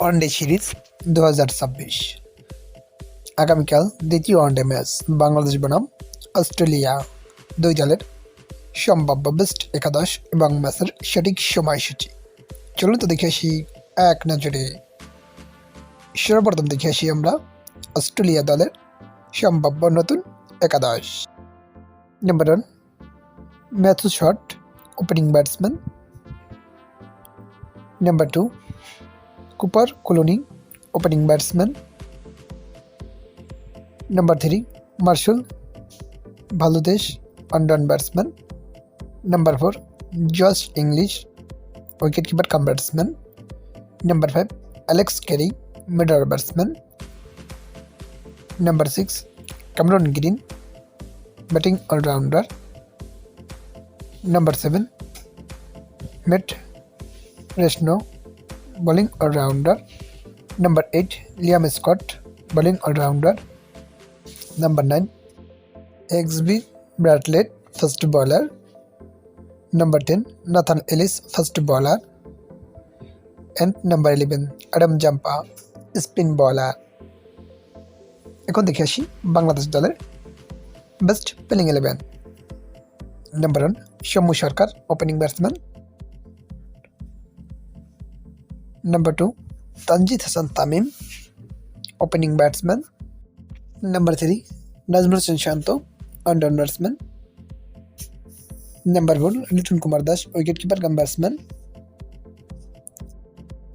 One day series 2026। আগামীকাল দ্বিতীয় one day match Bangladesh বনাম অস্ট্রেলিয়া। দুই দলের সম্ভাব্য বেস্ট একাদশ এবং ম্যাচের সঠিক সময়সূচি। চলুন তো দেখে আসি এক নজরে। সর্বপ্রথম দেখে আসি আমরা অস্ট্রেলিয়া দলের সম্ভাব্য নতুন একাদশ। Number 1 Matthew Short, opening batsman. Number 2 Cooper কুলুনি, ওপেনিং ব্যাটসম্যান। নাম্বার 3 মার্শাল ভালুদেশ, one down batsman. Number 4 Josh Inglis, wicket keeper cum batsman. Number 5 Alex Carey, middle order batsman. Number 6 Cameron Green, batting allrounder. Number 7 Matt রেশনো, bowling allrounder. Number 8 Liam Scott, bowling allrounder. Number 9 এক্সবি ব্র্যাডলেট, fast bowler. Number 10 Nathan Ellis, fast bowler. And number 11 Adam Zampa, spin bowler. এখন দেখে আসি বাংলাদেশ দলের best playing 11। Number 1 Soumya Sarkar, opening batsman. Number 2 Tanzid Hasan Tamim, opening batsman. Number 3 Najmul Hossain Shanto, one down batsman. Number 4 Liton Kumar Das, wicket keeper cum batsman.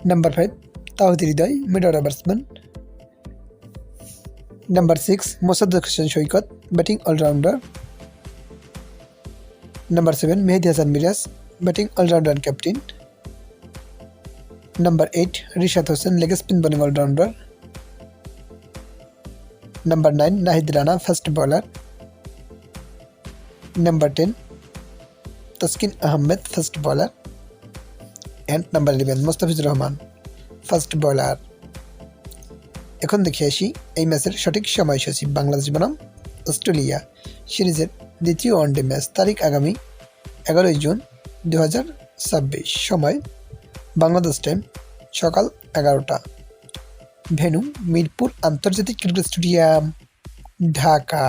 Number 5 Towhid Hridoy, middle order batsman. Number 6 Mosaddek Hossain Saikat, batting allrounder. Number 7 Mehedi Hasan Miraz, batting allrounder and captain. Number 8 Rishad Hossain, leg spin bowling allrounder. Number 9 Nahid Rana, fast bowler. Number 10 Taskin Ahmed, fast bowler. And number 11 Mustafizur Rahman, fast bowler. এখন দেখে আসি এই ম্যাচের সঠিক সময়সূচি। বাংলাদেশ বনাম Australia সিরিজের দ্বিতীয় ওয়ানডে ম্যাচ, তারিখ আগামী 11 জুন 2026। সময় বাংলাদেশ টাইম সকাল 11টা। ভেন্যু মিরপুর আন্তর্জাতিক ক্রিকেট স্টেডিয়াম, ঢাকা।